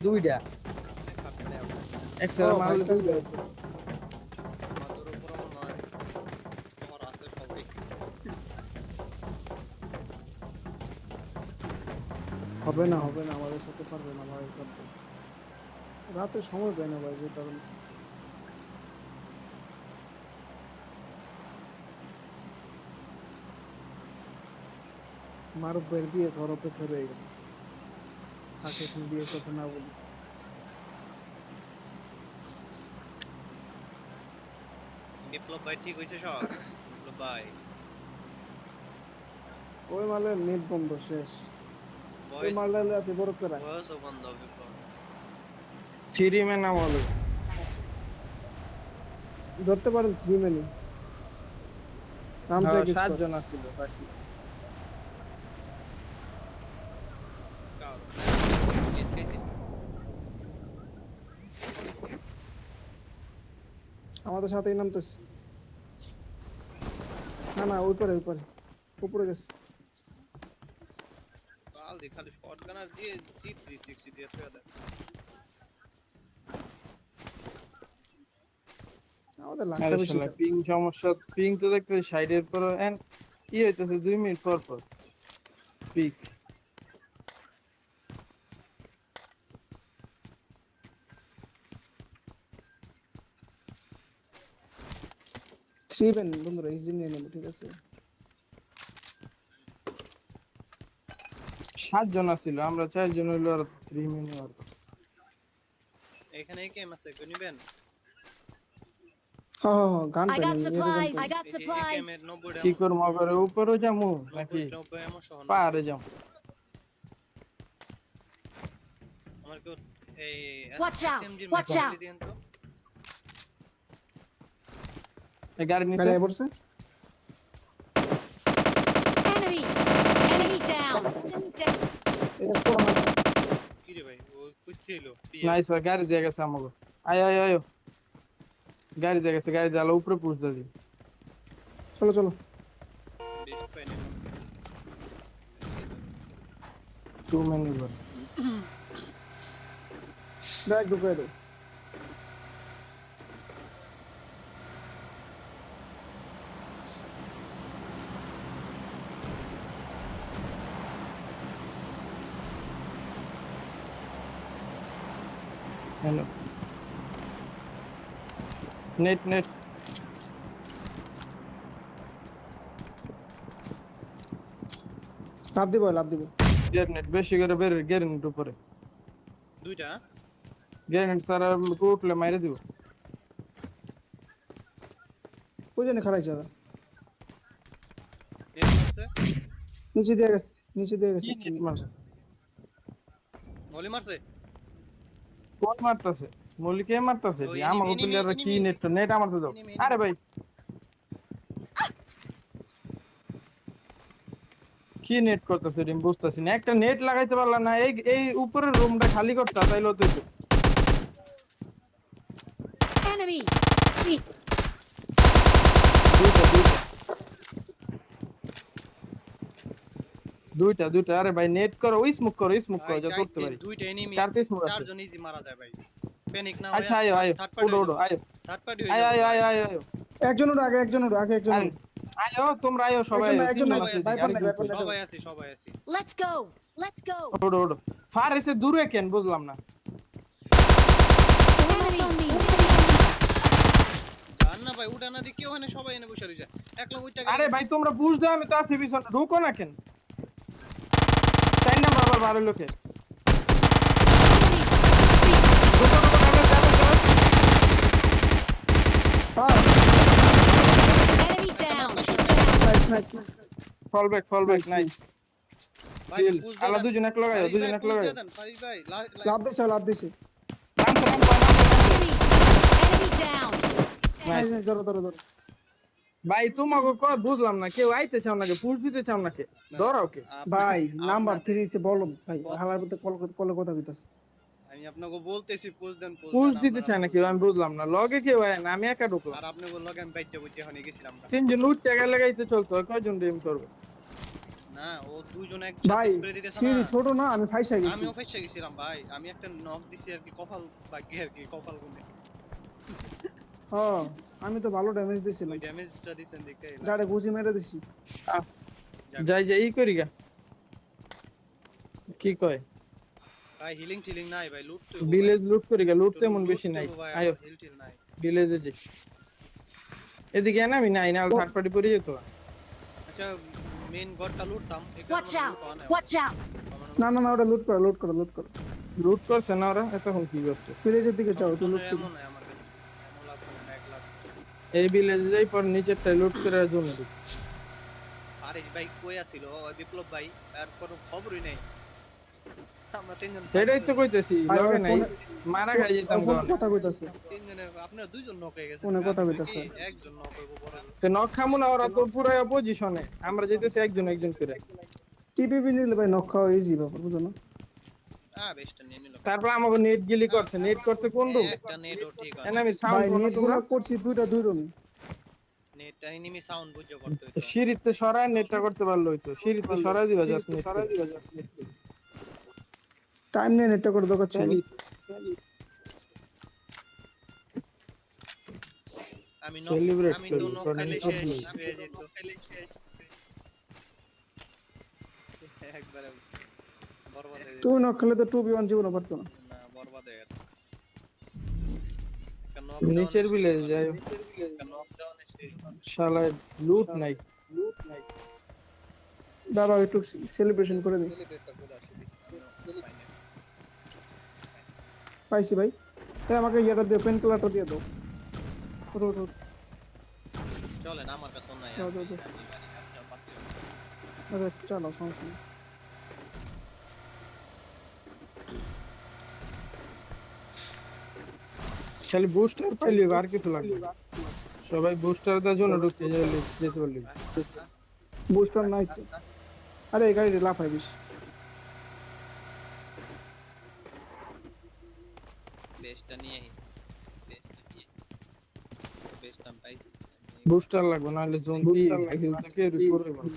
দুইটা একটা ও মারলে ভাইটা দুইটা আমাদের উপর মনে হয় শহর আছে সবাই। হবে না আমাদের সাথে পারবে না ভাই করতে। রাতে সময় পাই না ভাই, যে কারণে। মারুফ ভাইয়ের বিয়ে ঘর অপেক্ষা রয়ে গেল, তাকে এখন বিয়ের কথা না বলি। বিপ্লব ভাই ঠিক হয়েছে সব? বিপ্লব ভাই ওই মালের নেট বন্ধ শেষ। ওই বয়স মালটা আছে বড় করে বয়সও বন্ধ বিপ্লব। থ্রি ম্যান বলে ধরতে পারেন, থ্রি মেনি নামছে হ্যাঁ এক স্কোয়াড। 7 জন ছিল বাকি কারো মিস খাইছি। আমাদের সাথেই নামতেছে। না না, ওই পারে উপরে গেছে। কাল দি খালি শটগান আর দিয়ে G360 দিয়ে ফেলে দেয়। আমাদের লাখটা আরে বেশি শালা তো। পিং সমস্যা পিং তো দেখতে সাইডের পর এন্ড হইতেছে 2 মিনিট পর পর পিক থ্রি মেন বন্ধুরা, ইজি নিয়ে নেবো, ঠিক আছে। 7 জন ছিল আমরা 4 জন হইলো আর থ্রি ম্যান আর এখানে কি আছে কেউ নিবেন? হ্যাঁ হ্যাঁ গান I পাই got না, supplies. I গান got এই যে supplies. একেএম এর 90 কি এমন করবো করে উপরে যামু 90 নাকি 90 এমন সহ 90। পাহাড়ে যাম আমার কেউ এই Watch out, SMG watch max out. দিন তো। এই গাড়ি নিতে গাড়ি পড়ছে। Enemy. Enemy down. এটা কোন হাত? কি রে ভাই ও কইতে এলো নাইস ভাই গাড়ি দিয়ে গেছে আমাকে আয় আয় আয় গাড়ি দিয়ে গেছে গাড়ি দিয়ে উপরে পুশ দিই চলো চলো। ডিস্ক পাই না। 2 মিনিট ব্যাগ ঢুকাই দাও। হ্যালো নেট নেট লাভ দিব। নেট বেশি করে বের গ্যারেন্টি উপরে দুইটা গ্যারেন্টি স্যার উঠলে মাইরে দিব ওই জন্য খারাইছে ওরা। নেট মারছে নিচে দিয়ে গেছে কি নেট মারছে গলি মারছে। কোন মারতাছে মলিকে মারতাছে ও যে এনিমি আমাকে এনিমি প্লেয়াররা কি এনিমি নেট নেট আমার তো দাও এনিমি আরে ভাই কি নেট করতেছে রিম বুঝতাছি না একটা নেট লাগাইতে পারলা না এই এই উপরের রুমটা খালি করতা তাইলে তো Enemy. দুইটা দুইটা আরে ভাই নেট করো স্মোক করো ভাই যা করতে পারি দুইটা এনিমি চারটে স্মোক আছে চারজন ইজি মারা যায় ভাই। প্যানিক না আচ্ছা হয়ে আয়ো আয়ো থার্ড পার্টি ওডো ওডো আয়ো থার্ড পার্টি হয়ে আয়ো যাবে আয়ো ভাই। আয়ো আয়ো একজন উঠো আগে, আরে আয়ো তোমরা আয়ো সবাই একজন না, সবাই একজন আছে ভাইপার নাই, ভাইপার নাই। সবাই আছি। Let's go. Let's go. ওডো ওডো ফার এসে দূরে কেন বুঝলাম না Enemy on me. জান না ভাই উঠা না দি কেউ এনে সবাই এনে বসে রইছে একলা উইটা আরে ভাই তোমরা বুঝ দাও আমি তো আছি পিছনে ঢুকো না কেন 4 নাম্বার আবার বাড়ি লোকে ঢুকো ঢুকো হ্যাঁ Enemy down. Nice fall back nice ভাই কিল পুশ আলা দুজন এক লাগায় দেন ফারিস ভাই লাভ দিছে। Enemy down. নাইস ধরো। ভাই তোমাকে কই বুঝলাম না কেউ আইতে চাও নাকি পুশ দিতে চাও নাকি ধরাও কে ভাই নাম্বার 3 সে বলো ভাই, হালার মধ্যে কল কথা কইতাছে। আমি আপনাকে বলতেছি পুশ দেন পুশ দিতে চায় না কেউ আমি বুঝলাম না লগে কেউ আয় না আমি একা ঢুকলাম আর আপনি বললো আমি বাইচা বুঝতে হনে গেছিলাম না। তিনজন উঠতে গেলে গাইতে চলতো কয়জন ডিম করবে না ও দুইজন ভাই একসাথে স্প্রে দিতেছে না। সিঁড়ি ছোট না, আমি ফাইসা গেছি। আমিও ফাইসা গেছিলাম ভাই, আমি একটা নক দিছি আর কি, কপাল ভাগ্যে আর কি, কপাল গুনে ও, আমি তো ভালো ড্যামেজ দিছিলাম, ওই ড্যামেজটা দিছেন দেখে গাড়ি গুজি মেরে দিছি। আহ, যাই যাই ই করি গা কি কয় ভাই হিলিং টিলিং নাই ভাই, লুট তো ভিলেজ লুট করি গা, লুট তেমন বেশি নাই। ভাই, আয়ো হিল টিল নাই। ভিলেজে যাই, এদিকে না আমি নাই না থার্ড পার্টি পড়ে যেত। আচ্ছা মেইন গড়টা লুটতাম, Watch out! Watch out! না না না, ওটা লুট করো, লুট করো, লুট করো। লুট করছে না ওরা, এতক্ষণ কি করছে? ভিলেজের দিকে যাও, একটু লুট করো। এমন নাই আমার কাছে, এমন লাগবে না 1 লাখ। এই ভিলেজে যাই পর নিচেরটা লুট করে জন্য দিই। আরে ভাই কই আছিল ওই বিপ্লব ভাই, আর কোনো খবরই নেই। আমরা তিনজন সেটাই তো কইতেছি, ভাই, লগে ওর নাই ফোনে- মারা খাই যেতাম ফোনে গো। কথা কইতাছে। তিনজনে, আপনারা দুইজন নক হয়ে গেছেন, ফোনে কথা আমি কইতাছে। কি একজন নক হইব বড়? তো নক খামু না, ওরা তো পুরো পজিশনে, আমরা যেতেছি একজন একজন করে। টিপিপি নিলে ভাই নক খাওয়া ইজি ব্যাপার, বুঝো না? বেস্টটা নিয়ে নিলাম। তারপর আমাকে নেট গিলি করছে, নেট করছে কোন রুম? একটা নেটও ঠিক হয় না। এনিমি ভাই সাউন্ড নেট গুলা করছি দুই রুম। নেটটা এনিমি সাউন্ড বুঝে করতে হইতো। সিঁড়িতে সরায় নেটটা করতে পারলো হইতো, সিঁড়িতে সরাই দিবা জাস্ট নেট। টাইম নিয়ে নেটটা করে দরকার ছিল। আমি Celebrate আমি করি, তো নক কারণ খাইলে আমি শেষ upgrade। হয়ে যেত, একবারে বরবাদ হয়ে যেত। তুই নক খেলে তো 2v1 জীবনে পারতো না। না বরবাদ হয়ে গেল। একটা নক নিচের ভিলেজে যাই, একটা নক ডাউন এসে শালা লুট নাই। দাঁড়াও একটু সেলিব্রেশন করে দিই। সেলিব্রেটটা করে আসি দেখি, আমি পাই না। পাইছি ভাই। তাই আমাকে ইয়েটা দিয়ে, পেন কিলারটা দিয়ে দাও। ওঠো ওঠো। চলেন, আমার কাছে নাই। দাও, দাও, দাও। আমি জানি আপনার পাচ্ছি। আচ্ছা চলো, সমস্যা নেই। খালি বুস্টার পাইলি আর কিছু লাগবে না। সবাই বুস্টার দেওয়ার জন্য ঢুকতে যেতে পারলি। বুস্টার নাই তো। আরে এই গাড়ি লাফাই বেশি। বেস্টটা নিয়ে আই, বেস্ট আমি পাইছি। বুস্টার লাগবে, নাহলে জোন কি হিল থেকে রিকভার হবে না।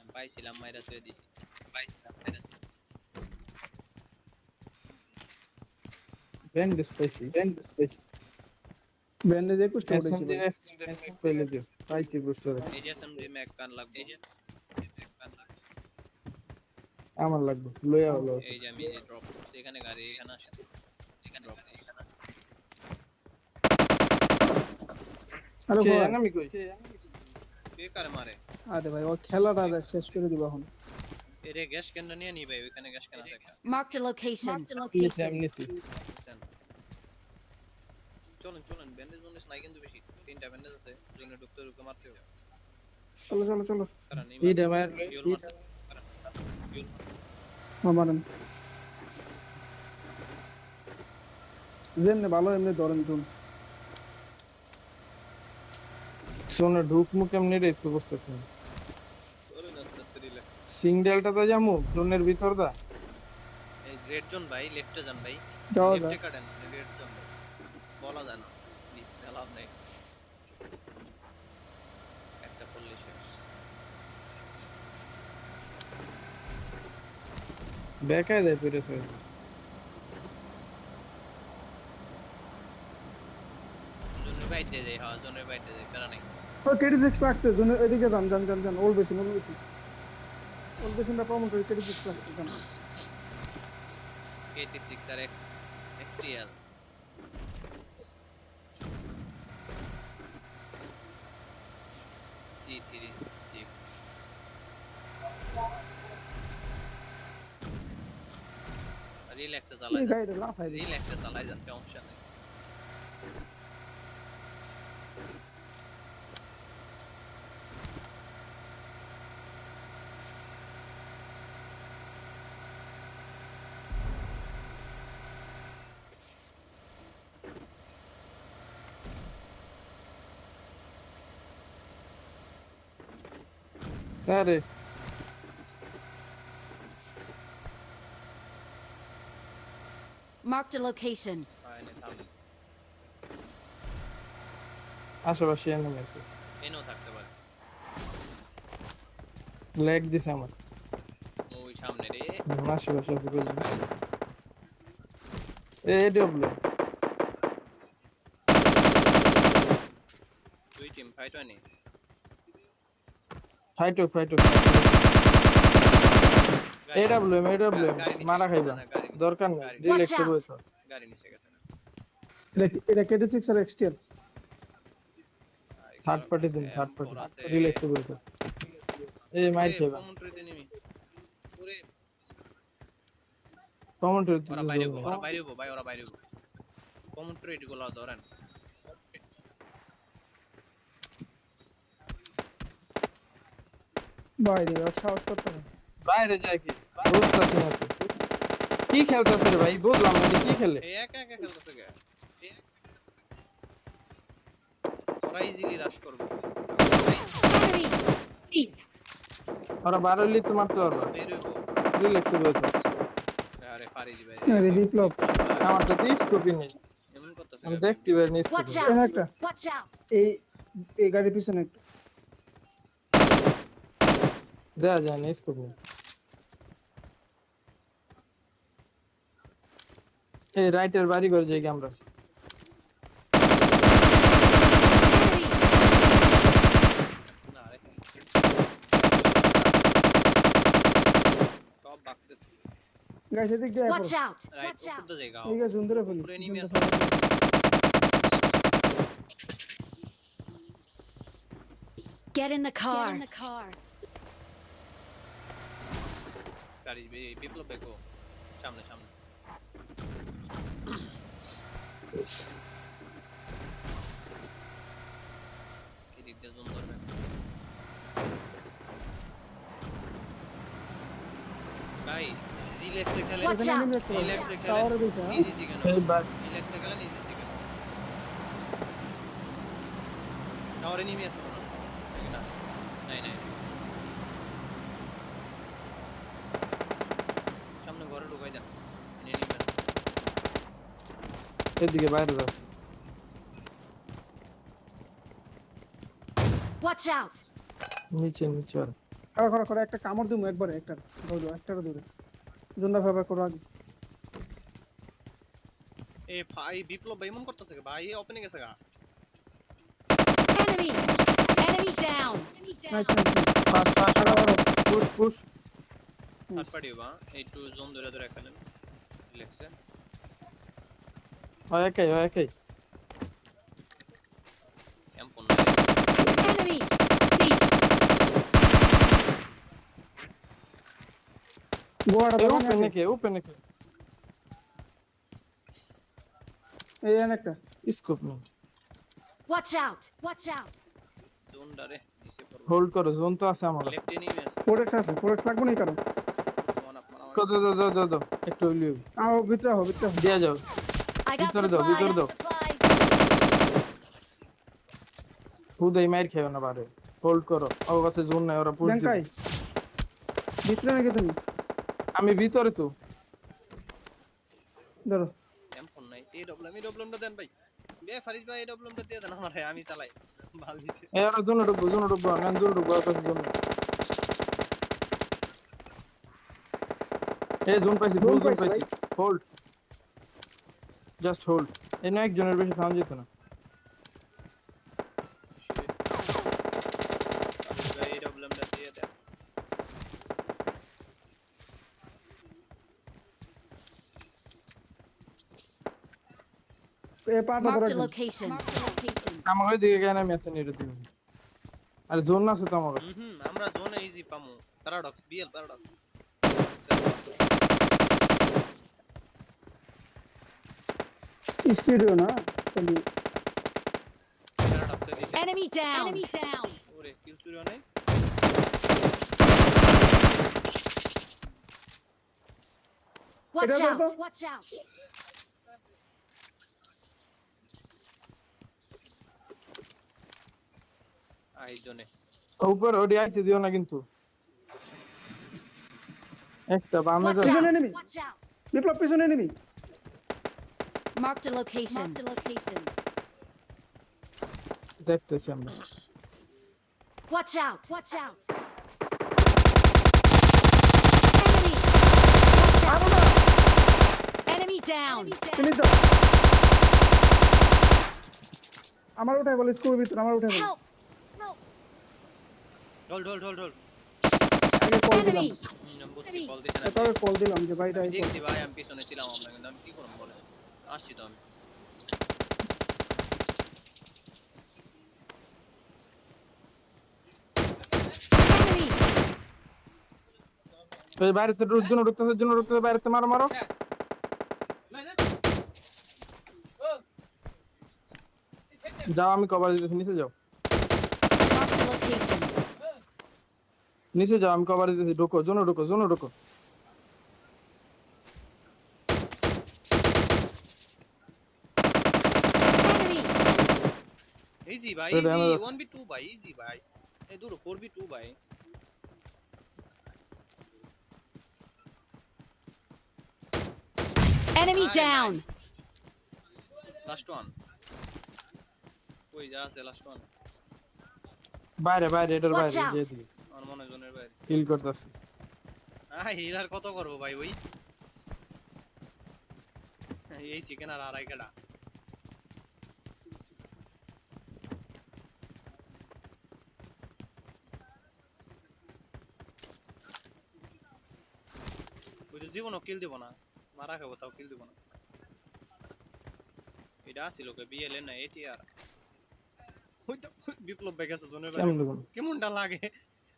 আমি পাইছিলাম, মাইরা তুই দিছি। ব্যান্ডেজ পাইছি। ব্যান্ডেজ 21টা উঠেছি ভাই। পেলে দিও, পাইছি বুস্টার। এই যে এসএমজি ম্যাক কান লাগবে, এই যে আমার লাগবে, লইয়া হলো। এই যে আমি যে ড্রপ করছি এখানে, গাড়ি এখানে আসে, এখানে ড্রপ করছি। আরে কে ভাই, এনিমি কই? বেকার মারে। আরে ভাই ও খেলাটা শেষ করে দিব এখন। এরে গ্যাস ক্যানটা নিয়ে নি ভাই, ওইখানে গ্যাস ক্যান আছে একটা। Marked a location. নিচে আমি নিছি। বুঝছেন? চলেন ব্যান্ডেজ নাই কিন্তু বেশি, 3টা ব্যান্ডেজ আছে, জোনে ঢুকতে মারতে হবে। চলো চলো চলো। কারণ এই ড্যামার ফিউল মারতেছে, কারণ ফিউল মারেন। যেমনি ভালো এমনি ধরেন তুমি। সোনা ঢুক মু কেমনে রে একটু বুঝতেছি না। চলেন আস্তে আস্তে রিল্যাক্স। সিঙ্গেলটা তো যামু জোনের ভিতর দা। এই রেড জোন ভাই, লেফটে যান ভাই, যাওয়া লেফটে যায়। কাটেন, রেড জোন ভাই বলা যায় না, নিচে লাভ নাই, একটা পড়লে শেষ। বেকায় দেয় পড়েছে। জোনের বাইরে যায়, হ্যাঁ জোনের বাইরে যায়, কারণ নাই। ও কেডি 6 লাগছে, জন্য এদিকে যান যান যান যান। ওল বেশি না প্রমোট করে কেডি 6 লাগছে জান। KT6 আর XTL C36 রিল্যাক্সে এই চালাই যান, গাড়িটা লাফাই দিছে। রিল্যাক্সে চালাই যান, সমস্যা নেই। আরে Marked a location. ফাইনে থাম, আশেপাশে এনিমি আছে। এনও থাকতে পারে। লেগ দিছে আমার ওই সামনে রে আশেপাশে আছে বুঝলি এডব্লিউ দুই টিম ফাইট হয়নি ফাইটো এডব্লিউ মারা খাইবা দরকার নেই রিল্যাক্স Watch out! বইছো গাড়ি নিচে গেছে না এটা KD6 আর XTL থার্ড পার্টি দিন থার্ড পার্টি রিল্যাক্স বইছো এই মাইর খাইবা কমেন্ট্রিতে নিমি ওরে কমেন্ট ওরা বাইরে হবো ভাই ওরা বাইরে হবো কমেন্ট্রি গুলো ধরেন বাইরে আর সাহস করতে না বাইরে যায় কি বুঝতাছি না তো কি খেলতেছে রে ভাই বুঝলাম না যে কি খেলে এই একা একা খেলতেছে কে ওরা ইজিলি রাশ করবে Enemy! ওরা বারলি তো মারতে পারবা বের হইবো রিল্যাক্স বইছো আরে ফারিজ ভাই আরে বিপ্লব আমার তো স্কোপই নেই এমন করতেছে আমি দেখতে পারি না Watch স্কোপ এখানে out! একটা Watch out! এই গাড়ির পিছনে একটা দেয়া যায় না স্কোপ নেই এই রাইটের বাড়ি করে যাই আমরা Enemy! না রে সব বাকতেছে গাইস এদিক দিয়ে Watch out! Right Watch out! উপর জায়গা এই গাছ জুন ধরে ফেলি উপরে নেমে আছে Get in the car. গাড়ি বিপ্লব বেগো সামনে কি দিক দিয়ে জুম ধরবে ভাই রিল্যাক্সে খেলে Watch এখানে out! নেমে একটা রিল্যাক্সে খেলে টাওয়ারে দিছে হ্যাঁ ইজি কেন এই রিল্যাক্সে খেলে ইজি কেন টাওয়ারে নেমে আছে মনে হয় না নাই সামনে ঘরে ঢুকাই দেন নেমে আছে এদিকে বাইরে যাচ্ছে Watch out! নিচে আর খড়া একটা কামড় দিমু একবারে একটার দূরে জুন্না ফেভার করো আগে এ ভাই বিপ্লব ভাই মন করতেছে ভাই ওপেনিং গেছে গা Enemy! Enemy down! নাইস পাঁচ পুশ থার্ড পার্টি বা একটু জোন ধরে খেলেন রিল্যাক্সে একাই এমপন Enemy! গোয়াটা ধরো ওপেন নাকি এই একটা স্কোপ নেই Watch out! Watch out! Zone ডারে নিচে পড়বে হোল্ড করো জোন তো আছে আমার লেফটে নেমে আছে প্রোডাক্ট আছে প্রোডাক্ট লাগবে না কারণ ওয়ান আপ মারা কত দাও একটু লিও আও ভিতরে হো দিয়া যাও I got ভিতরে দাও supplies! হুদাই মাইর খেও না বারে হোল্ড করো আমার কাছে জোন নাই ওরা পুশ ব্যাংকাই ভিতরে নাকি তুমি আমি ভিতরে তো ধরো এমপন নাই এই ডব্লিউএমটা দেন ভাই বে ফারিজ ভাই এই ডব্লিউএমটা দিয়ে দেন আমার আমি চালাই ভাল দিছে এরা জোন ঢুকবো না জোন ঢুকবো আর কাছে জোন এই জোন পাইছি জোন জোন পাইছি, পাইছি হোল্ড জাস্ট হোল্ড এই না একজনের বেশি সাউন্ড যেত না ফারিজ ভাই এই ডব্লিউএমটা দিয়ে দেন এই পাটা ধরো Marked a location. আমার ওইদিকে কেন আমি আছি নিরে দিন আর জোন আছে তো আমার কাছে আমরা জোনে ইজি পামু প্যারাডক্স বিএল প্যারাডক্স স্পিডও না খালি প্যারাডক্সে দিছে Enemy down! ওরে কিল চুরি নাই Watch এটা out! তো Watch out! আই জোনে উপর ওডি আইতে দিও না কিন্তু একটা বামে Watch যাও Pigeon out! enemy. Watch out! বিপ্লব পিছনে enemy Marked a location. দেখতেছি আমরা Watch out! Watch out! Finish দাও আমার উঠাই বলে স্কুলের ভিতর আমার উঠাই বলে Help! Help! ঢোল ঢোল ঢোল ঢোল আগে কল দিলাম Enemy! বুঝছি কল দিছেন তবে কল দিলাম যে ভাই আমি দেখছি ভাই আমি পিছনে ছিলাম আমরা কিন্তু আমি কি করব বলে আসছি তো আমি Enemy! এই বাইরেতে জন্য ঢুকতেছে বাইরেতে মারো মারো যাও আমি কভার দিতেছি নিচে যাও Marked a location. নিচে যাও আমি কভার দিতেছি ঢুকো জোনো ঢুকো Enemy! ইজি ভাই তো ইজি damage আছে। 1v2 ভাই ইজি ভাই এই দূর 4v2 ভাই Enemy Nice, down! nice. Last one কই যা আছে লাস্ট ওয়ান বাইরে এটার Watch বাইরে out. যে দিকে আমার মনে হয় জোনের বাইরে কিল করতেছি হিলার কত করব ভাই ওই এই চিকেন আর আড়াই কাটা ওই তো জীবনও কিল দিব না মারা খাবো তাও কিল দিব না এটা আসিল কে বিএলএন না এটিআর ওই তো বিপ্লব ভাই গেছে জোনের বাইরে কেমন দেখুন কেমনটা লাগে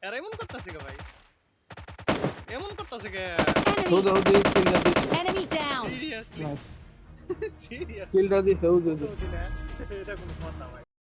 এরা এমন করতেছে কে ভাই এমন করতেছে কে Enemy! হুদা কিলটা দিছে Enemy down! Seriously nice serious কিলটা দিছে হুদা এটা কোনো কথা ভাই